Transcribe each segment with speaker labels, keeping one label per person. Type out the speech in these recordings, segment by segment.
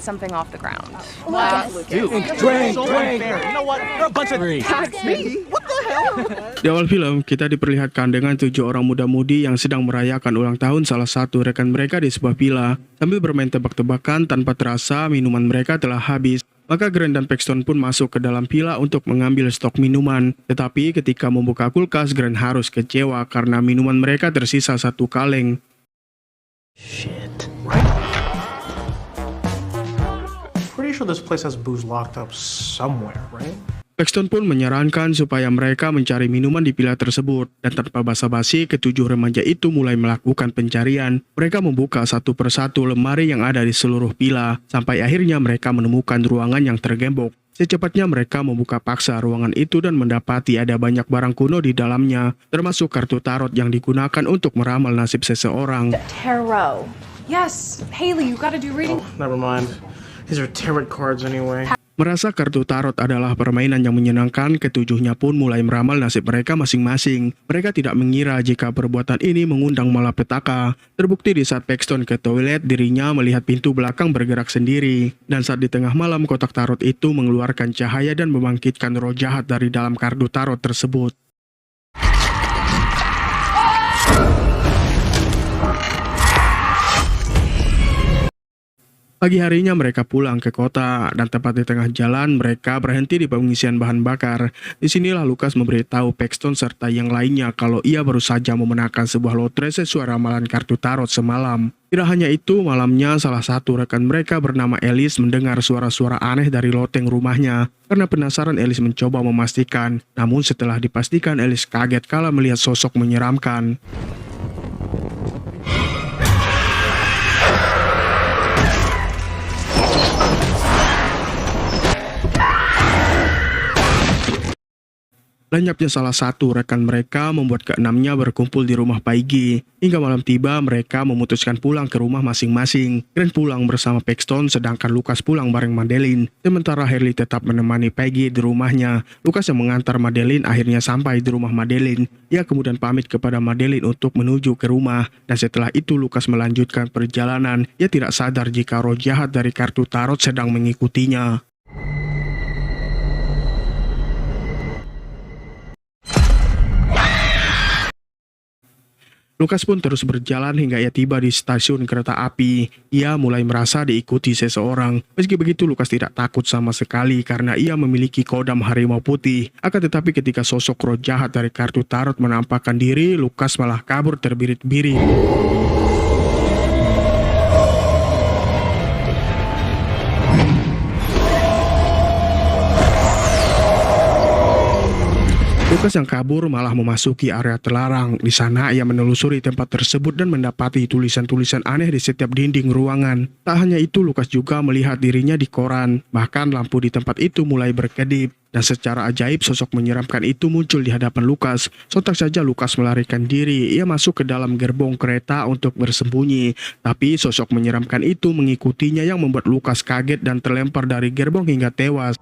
Speaker 1: something off the ground.
Speaker 2: Wow.
Speaker 3: Drink. You know what? You're a bunch of
Speaker 1: Taxi.
Speaker 3: What the hell?
Speaker 4: Di awal film, kita diperlihatkan dengan 7 orang muda-mudi yang sedang merayakan ulang tahun salah satu rekan mereka di sebuah villa. Sambil bermain tebak-tebakan, tanpa terasa minuman mereka telah habis. Maka Grant dan Paxton pun masuk ke dalam villa untuk mengambil stok minuman. Tetapi ketika membuka kulkas, Grant harus kecewa karena minuman mereka tersisa 1 kaleng.
Speaker 5: Shit. Pretty sure this place has booze locked up somewhere, right?
Speaker 4: Paxton pun menyarankan supaya mereka mencari minuman di villa tersebut, dan tanpa basa-basi, ketujuh remaja itu mulai melakukan pencarian. Mereka membuka satu persatu lemari yang ada di seluruh villa, sampai akhirnya mereka menemukan ruangan yang tergembok. Secepatnya mereka membuka paksa ruangan itu dan mendapati ada banyak barang kuno di dalamnya, termasuk kartu tarot yang digunakan untuk meramal nasib seseorang.
Speaker 2: Tarot. Yes, Haley, you gotta do reading.
Speaker 5: Oh, never mind. These are tarot cards anyway.
Speaker 4: Merasa kartu tarot adalah permainan yang menyenangkan, ketujuhnya pun mulai meramal nasib mereka masing-masing. Mereka tidak mengira jika perbuatan ini mengundang malapetaka. Terbukti di saat Paxton ke toilet, dirinya melihat pintu belakang bergerak sendiri. Dan saat di tengah malam, kotak tarot itu mengeluarkan cahaya dan membangkitkan roh jahat dari dalam kartu tarot tersebut. Pagi harinya mereka pulang ke kota, dan tepat di tengah jalan mereka berhenti di pengisian bahan bakar. Disinilah Lucas memberitahu Paxton serta yang lainnya kalau ia baru saja memenangkan sebuah lotre sesuai ramalan kartu tarot semalam. Tidak hanya itu, malamnya salah satu rekan mereka bernama Alice mendengar suara-suara aneh dari loteng rumahnya. Karena penasaran, Alice mencoba memastikan. Namun setelah dipastikan, Alice kaget kala melihat sosok menyeramkan. Lenyapnya salah satu rekan mereka membuat keenamnya berkumpul di rumah Paige. Hingga malam tiba, mereka memutuskan pulang ke rumah masing-masing. Grant pulang bersama Paxton, sedangkan Lucas pulang bareng Madeline. Sementara Harley tetap menemani Paige di rumahnya. Lucas yang mengantar Madeline akhirnya sampai di rumah Madeline. Ia kemudian pamit kepada Madeline untuk menuju ke rumah. Dan setelah itu Lucas melanjutkan perjalanan. Ia tidak sadar jika roh jahat dari kartu tarot sedang mengikutinya. Lucas pun terus berjalan hingga ia tiba di stasiun kereta api. Ia mulai merasa diikuti seseorang. Meski begitu, Lucas tidak takut sama sekali karena ia memiliki kodam harimau putih. Akan tetapi ketika sosok roh jahat dari kartu tarot menampakkan diri, Lucas malah kabur terbirit-birit. Lucas yang kabur malah memasuki area terlarang. Di sana ia menelusuri tempat tersebut dan mendapati tulisan-tulisan aneh di setiap dinding ruangan. Tak hanya itu, Lucas juga melihat dirinya di koran. Bahkan lampu di tempat itu mulai berkedip. Dan secara ajaib sosok menyeramkan itu muncul di hadapan Lucas. Sontak saja Lucas melarikan diri. Ia masuk ke dalam gerbong kereta untuk bersembunyi. Tapi sosok menyeramkan itu mengikutinya yang membuat Lucas kaget dan terlempar dari gerbong hingga tewas.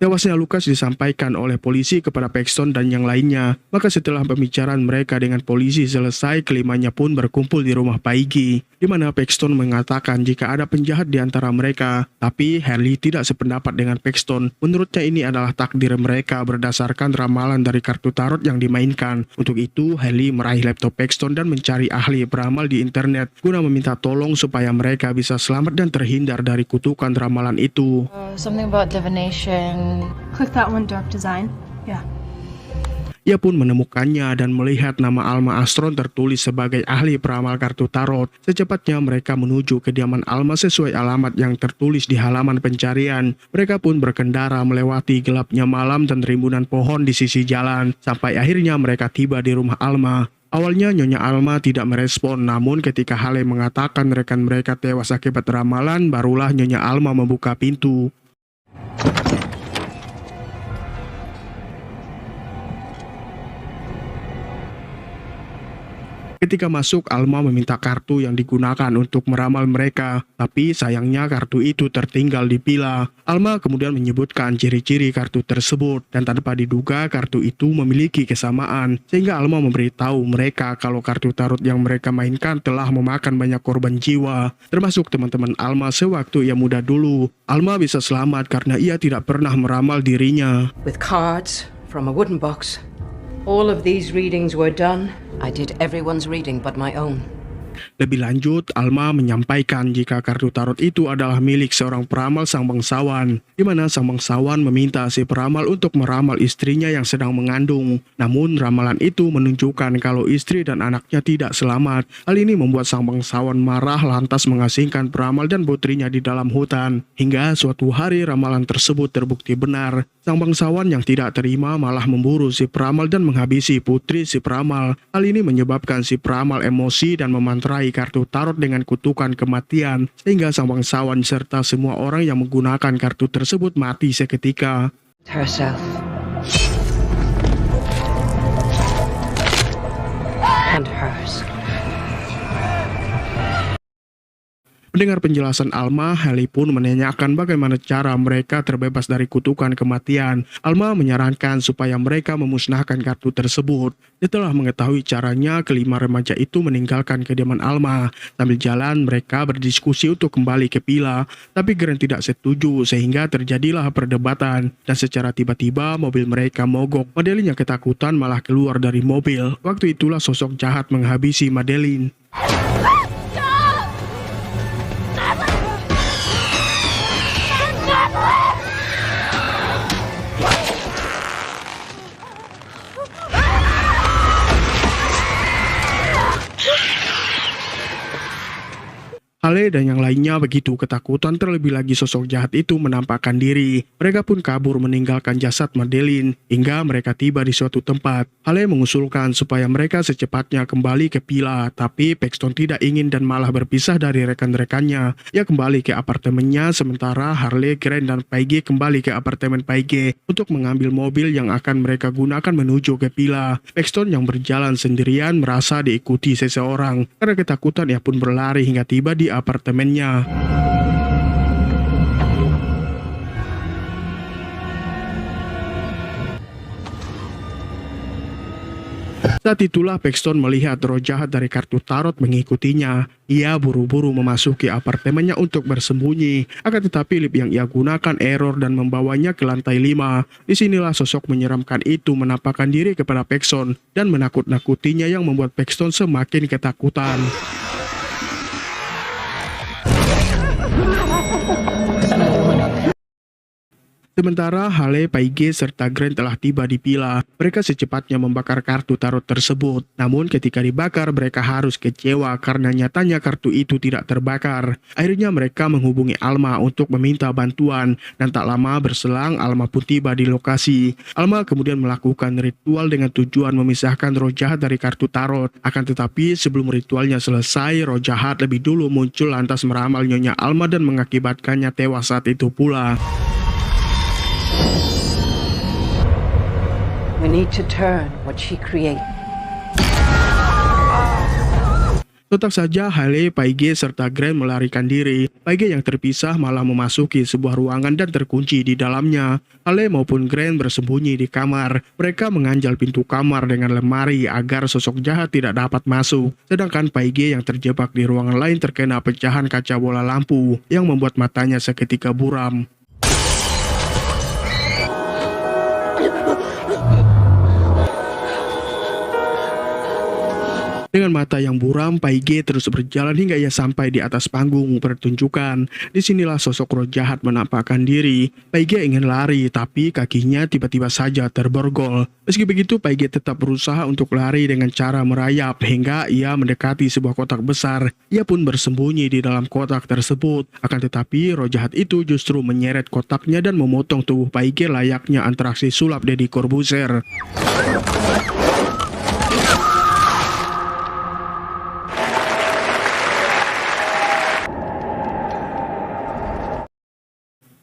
Speaker 4: Tewasnya Lucas disampaikan oleh polisi kepada Paxton dan yang lainnya. Maka setelah pembicaraan mereka dengan polisi selesai, kelimanya pun berkumpul di rumah Paige, di mana Paxton mengatakan jika ada penjahat di antara mereka. Tapi Harley tidak sependapat dengan Paxton. Menurutnya ini adalah takdir mereka berdasarkan ramalan dari kartu tarot yang dimainkan. Untuk itu, Harley meraih laptop Paxton dan mencari ahli beramal di internet guna meminta tolong supaya mereka bisa selamat dan terhindar dari kutukan ramalan itu.
Speaker 2: Something about divination.
Speaker 1: Click that one, dark design. Yeah.
Speaker 4: Ia pun menemukannya dan melihat nama Alma Astron tertulis sebagai ahli peramal kartu tarot. Secepatnya mereka menuju kediaman Alma sesuai alamat yang tertulis di halaman pencarian. Mereka pun berkendara melewati gelapnya malam dan rimbunan pohon di sisi jalan. Sampai akhirnya mereka tiba di rumah Alma. Awalnya Nyonya Alma tidak merespon, namun ketika Hale mengatakan rekan mereka tewas akibat ramalan, barulah Nyonya Alma membuka pintu. Ketika masuk, Alma meminta kartu yang digunakan untuk meramal mereka, tapi sayangnya kartu itu tertinggal di pila. Alma kemudian menyebutkan ciri-ciri kartu tersebut, dan tanpa diduga kartu itu memiliki kesamaan, sehingga Alma memberitahu mereka kalau kartu tarot yang mereka mainkan telah memakan banyak korban jiwa, termasuk teman-teman Alma sewaktu ia muda dulu. Alma bisa selamat karena ia tidak pernah meramal dirinya.
Speaker 6: With cards from a wooden box. All of these readings were done. I did everyone's reading but my own.
Speaker 4: Lebih lanjut, Alma menyampaikan jika kartu tarot itu adalah milik seorang peramal sang bangsawan, di mana sang bangsawan meminta si peramal untuk meramal istrinya yang sedang mengandung. Namun ramalan itu menunjukkan kalau istri dan anaknya tidak selamat. Hal ini membuat sang bangsawan marah lantas mengasingkan peramal dan putrinya di dalam hutan. Hingga suatu hari ramalan tersebut terbukti benar. Sang bangsawan yang tidak terima malah memburu si peramal dan menghabisi putri si peramal. Hal ini menyebabkan si peramal emosi dan memantrai kartu tarot dengan kutukan kematian, sehingga sang bangsawan serta semua orang yang menggunakan kartu tersebut mati seketika.
Speaker 6: Herself. And hers.
Speaker 4: Mendengar penjelasan Alma, Haley pun menanyakan bagaimana cara mereka terbebas dari kutukan kematian. Alma menyarankan supaya mereka memusnahkan kartu tersebut. Setelah mengetahui caranya, kelima remaja itu meninggalkan kediaman Alma. Sambil jalan, mereka berdiskusi untuk kembali ke pila, tapi Grant tidak setuju sehingga terjadilah perdebatan. Dan secara tiba-tiba, mobil mereka mogok. Madeline yang ketakutan malah keluar dari mobil. Waktu itulah sosok jahat menghabisi Madeline. Haley dan yang lainnya begitu ketakutan, terlebih lagi sosok jahat itu menampakkan diri. Mereka pun kabur meninggalkan jasad Madeline hingga mereka tiba di suatu tempat. Haley mengusulkan supaya mereka secepatnya kembali ke pila, tapi Paxton tidak ingin dan malah berpisah dari rekan-rekannya. Ia kembali ke apartemennya, sementara Harley, Grant, dan Paige kembali ke apartemen Paige untuk mengambil mobil yang akan mereka gunakan menuju ke pila. Paxton yang berjalan sendirian merasa diikuti seseorang. Karena ketakutan, ia pun berlari hingga tiba di apartemennya. Saat itulah Paxton melihat roh jahat dari kartu tarot mengikutinya. Ia buru-buru memasuki apartemennya untuk bersembunyi. Akan tetapi lift yang ia gunakan error dan membawanya ke lantai 5. Disinilah sosok menyeramkan itu menampakkan diri kepada Paxton dan menakut-nakutinya yang membuat Paxton semakin ketakutan. Sementara Haley, Paige, serta Grant telah tiba di pila. Mereka secepatnya membakar kartu tarot tersebut. Namun ketika dibakar, mereka harus kecewa karena nyatanya kartu itu tidak terbakar. Akhirnya mereka menghubungi Alma untuk meminta bantuan. Dan tak lama berselang, Alma pun tiba di lokasi. Alma kemudian melakukan ritual dengan tujuan memisahkan roh jahat dari kartu tarot. Akan tetapi sebelum ritualnya selesai, roh jahat lebih dulu muncul lantas meramal Nyonya Alma dan mengakibatkannya tewas saat itu pula.
Speaker 6: We need to turn what she created.
Speaker 4: Tetap saja Haley, Paige, serta Grant melarikan diri. Paige yang terpisah malah memasuki sebuah ruangan dan terkunci di dalamnya. Haley maupun Grant bersembunyi di kamar. Mereka menganjal pintu kamar dengan lemari agar sosok jahat tidak dapat masuk. Sedangkan Paige yang terjebak di ruangan lain terkena pecahan kaca bola lampu yang membuat matanya seketika buram. Dengan mata yang buram, Paige terus berjalan hingga ia sampai di atas panggung pertunjukan. Disinilah sosok roh jahat menampakkan diri. Paige ingin lari, tapi kakinya tiba-tiba saja terborgol. Meski begitu, Paige tetap berusaha untuk lari dengan cara merayap hingga ia mendekati sebuah kotak besar. Ia pun bersembunyi di dalam kotak tersebut. Akan tetapi, roh jahat itu justru menyeret kotaknya dan memotong tubuh Paige layaknya atraksi sulap Deddy Corbuzier.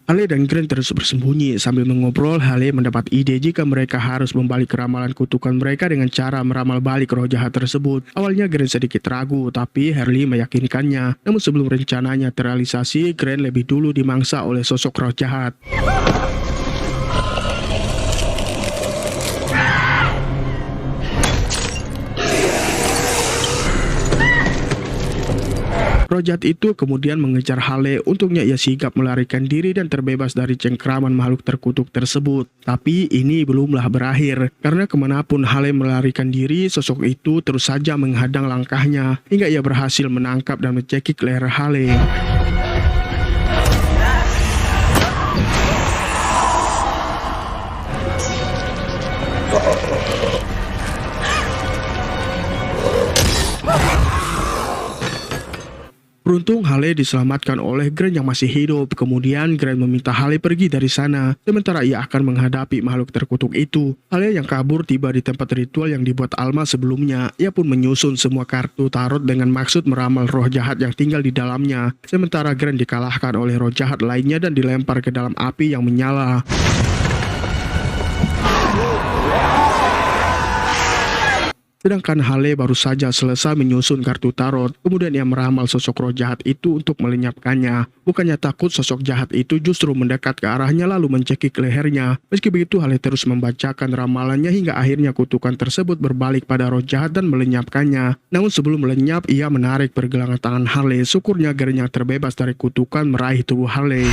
Speaker 4: Hale dan Grant terus bersembunyi sambil mengobrol. Hale mendapat ide jika mereka harus membalik ramalan kutukan mereka dengan cara meramal balik roh jahat tersebut. Awalnya Grant sedikit ragu, tapi Harley meyakinkannya. Namun sebelum rencananya terrealisasi, Grant lebih dulu dimangsa oleh sosok roh jahat. Roh jahat itu kemudian mengejar Hale. Untungnya ia sigap melarikan diri dan terbebas dari cengkraman makhluk terkutuk tersebut. Tapi ini belumlah berakhir, karena kemanapun Hale melarikan diri, sosok itu terus saja menghadang langkahnya hingga ia berhasil menangkap dan mencekik leher Hale. Beruntung Hale diselamatkan oleh Grant yang masih hidup. Kemudian Grant meminta Hale pergi dari sana, sementara ia akan menghadapi makhluk terkutuk itu. Hale yang kabur tiba di tempat ritual yang dibuat Alma sebelumnya. Ia pun menyusun semua kartu tarot dengan maksud meramal roh jahat yang tinggal di dalamnya. Sementara Grant dikalahkan oleh roh jahat lainnya dan dilempar ke dalam api yang menyala. Sedangkan Hale baru saja selesai menyusun kartu tarot, kemudian ia meramal sosok roh jahat itu untuk melenyapkannya. Bukannya takut, sosok jahat itu justru mendekat ke arahnya lalu mencekik lehernya. Meski begitu, Hale terus membacakan ramalannya hingga akhirnya kutukan tersebut berbalik pada roh jahat dan melenyapkannya. Namun sebelum melenyap, ia menarik pergelangan tangan Hale. Syukurnya Grant yang terbebas dari kutukan meraih tubuh Hale.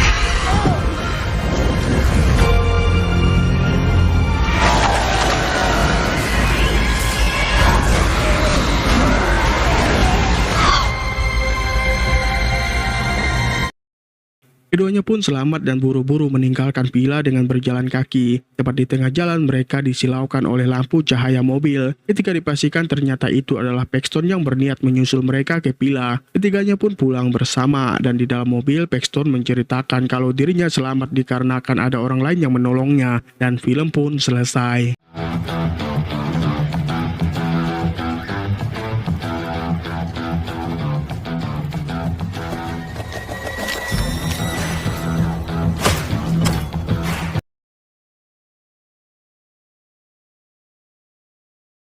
Speaker 4: Keduanya pun selamat dan buru-buru meninggalkan villa dengan berjalan kaki. Tepat di tengah jalan mereka disilaukan oleh lampu cahaya mobil. Ketika dipastikan ternyata itu adalah Paxton yang berniat menyusul mereka ke villa. Ketiganya pun pulang bersama dan di dalam mobil Paxton menceritakan kalau dirinya selamat dikarenakan ada orang lain yang menolongnya dan film pun selesai.